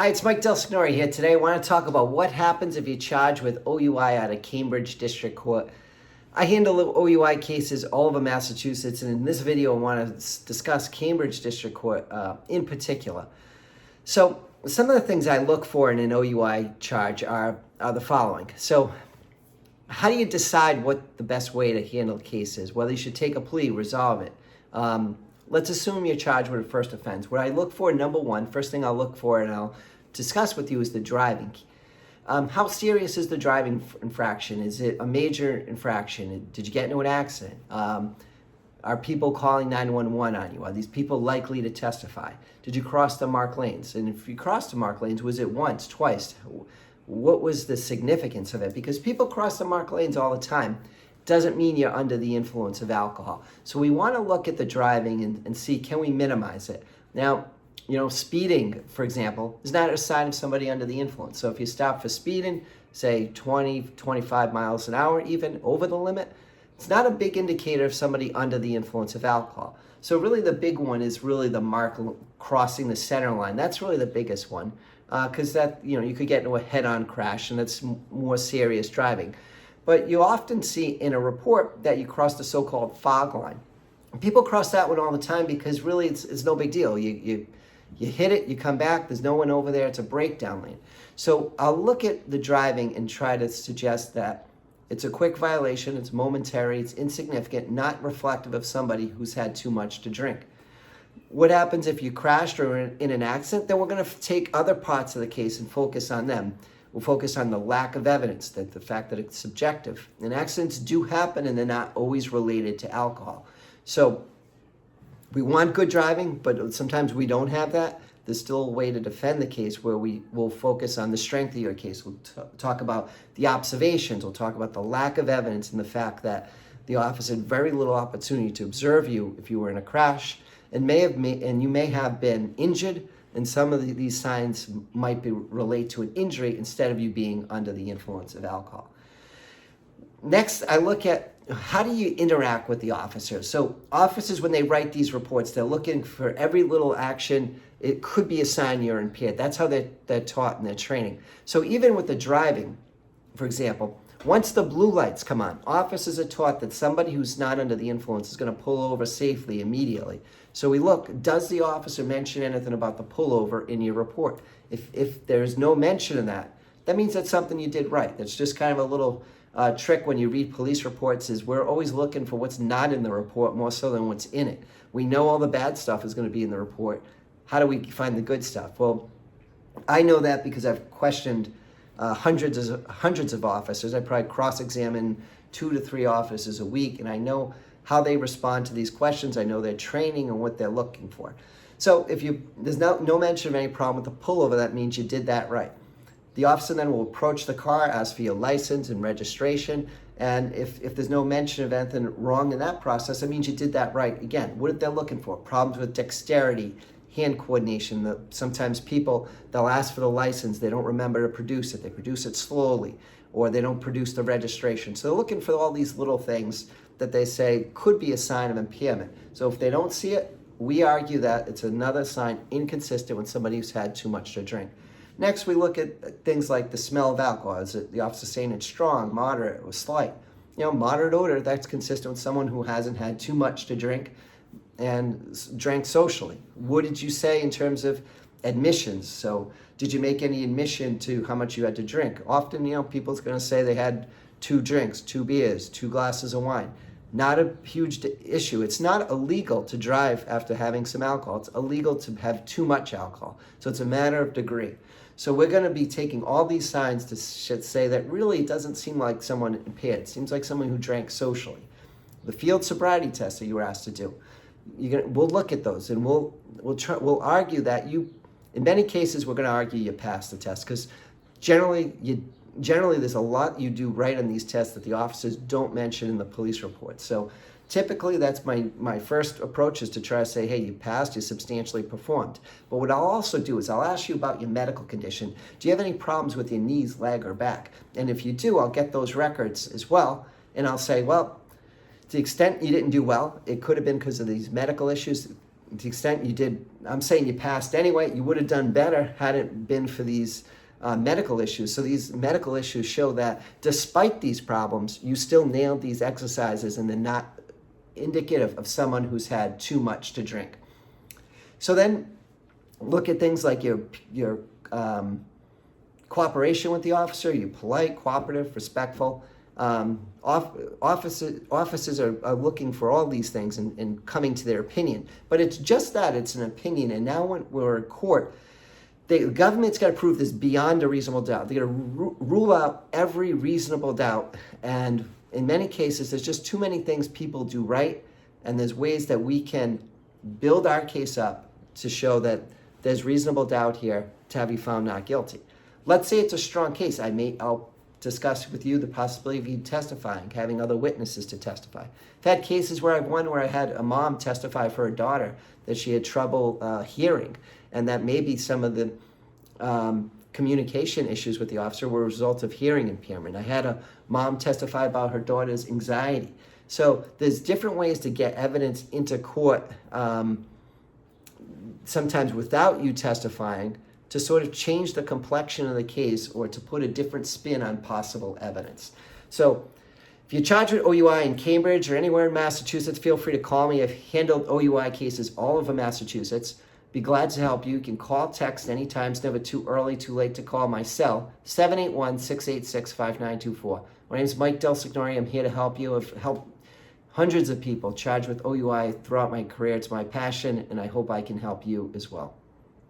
Hi, it's Mike DelSignore here. Today I want to talk about what happens if you're charged with OUI out of Cambridge District Court. I handle OUI cases all over Massachusetts, and in this video I want to discuss Cambridge District Court in particular. So some of the things I look for in an OUI charge are the following. So how do you decide what the best way to handle a case is? Whether you should take a plea, resolve it. Let's assume you're charged with a first offense. What I look for, number one, first thing I'll look for and I'll discuss with you is the driving. How serious is the driving infraction? Is it a major infraction? Did you get into an accident? Are people calling 911 on you? Are these people likely to testify? Did you cross the marked lanes? And if you crossed the marked lanes, was it once, twice? What was the significance of it? Because people cross the marked lanes all the time. Doesn't mean you're under the influence of alcohol. So we want to look at the driving and see, can we minimize it? Now, speeding, for example, is not a sign of somebody under the influence. So if you stop for speeding, say 20, 25 miles an hour, even over the limit, it's not a big indicator of somebody under the influence of alcohol. So really the big one is really the mark crossing the center line. That's really the biggest one, because that, you could get into a head-on crash, and that's more serious driving. But you often see in a report that you cross the so-called fog line. People cross that one all the time because really it's no big deal. You hit it, you come back, there's no one over there, it's a breakdown lane. So I'll look at the driving and try to suggest that it's a quick violation, it's momentary, it's insignificant, not reflective of somebody who's had too much to drink. What happens if you crashed or in an accident? Then we're going to take other parts of the case and focus on them. We'll focus on the lack of evidence, that the fact that it's subjective. And accidents do happen, and they're not always related to alcohol. So we want good driving, but sometimes we don't have that. There's still a way to defend the case where we will focus on the strength of your case. We'll talk about the observations. We'll talk about the lack of evidence and the fact that the officer had very little opportunity to observe you if you were in a crash, and you may have been injured. And some of these signs might relate to an injury instead of you being under the influence of alcohol. Next, I look at how do you interact with the officers. So officers, when they write these reports, they're looking for every little action. It could be a sign you're impaired. That's how they're taught in their training. So even with the driving, for example, once the blue lights come on, officers are taught that somebody who's not under the influence is going to pull over safely immediately. So we look, does the officer mention anything about the pullover in your report? If there's no mention of that, that means that's something you did right. That's just kind of a little trick when you read police reports, is we're always looking for what's not in the report more so than what's in it. We know all the bad stuff is going to be in the report. How do we find the good stuff? Well, I know that because I've questioned hundreds of officers. I probably cross-examine 2 to 3 officers a week, and I know how they respond to these questions. I know their training and what they're looking for. So if there's no mention of any problem with the pullover, that means you did that right. The officer then will approach the car, ask for your license and registration, and if there's no mention of anything wrong in that process, that means you did that right. Again, what are they looking for? Problems with dexterity, hand coordination. Sometimes people, they'll ask for the license, they don't remember to produce it, they produce it slowly, or they don't produce the registration. So they're looking for all these little things that they say could be a sign of impairment. So if they don't see it, we argue that it's another sign inconsistent with somebody who's had too much to drink. Next, we look at things like the smell of alcohol. Is it the officer saying it's strong, moderate, or slight? Moderate odor, that's consistent with someone who hasn't had too much to drink and drank socially. What did you say in terms of admissions? So did you make any admission to how much you had to drink? Often, people's going to say they had 2 drinks, 2 beers, 2 glasses of wine. Not a huge issue. It's not illegal to drive after having some alcohol. It's illegal to have too much alcohol. So it's a matter of degree. So we're going to be taking all these signs to say that really it doesn't seem like someone impaired. It seems like someone who drank socially. The field sobriety test that you were asked to do, we'll look at those, and we'll argue that in many cases we're going to argue you passed the test, because generally there's a lot you do right on these tests that the officers don't mention in the police report. So typically that's my first approach, is to try to say, hey, you passed, you substantially performed. But what I'll also do is I'll ask you about your medical condition. Do you have any problems with your knees, leg, or back? And if you do, I'll get those records as well, and I'll say, well, to the extent you didn't do well, it could have been because of these medical issues. to the extent you did, I'm saying you passed anyway, you would have done better had it been for these medical issues. So these medical issues show that despite these problems, you still nailed these exercises, and they're not indicative of someone who's had too much to drink. So then look at things like your cooperation with the officer. You're polite, cooperative, respectful. Officers are looking for all these things and coming to their opinion. But it's just that, it's an opinion. And now when we're in court, the government's got to prove this beyond a reasonable doubt. They're going to rule out every reasonable doubt. And in many cases, there's just too many things people do right. And there's ways that we can build our case up to show that there's reasonable doubt here to have you found not guilty. Let's say it's a strong case. I'll discuss with you the possibility of you testifying, having other witnesses to testify. I've had cases where I've won where I had a mom testify for her daughter that she had trouble hearing, and that maybe some of the communication issues with the officer were a result of hearing impairment. I had a mom testify about her daughter's anxiety. So there's different ways to get evidence into court, sometimes without you testifying, to sort of change the complexion of the case or to put a different spin on possible evidence. So if you're charged with OUI in Cambridge or anywhere in Massachusetts, feel free to call me. I've handled OUI cases all over Massachusetts. Be glad to help you. You can call, text anytime. It's never too early, too late to call my cell, 781-686-5924. My name is Mike DelSignore. I'm here to help you. I've helped hundreds of people charged with OUI throughout my career. It's my passion, and I hope I can help you as well.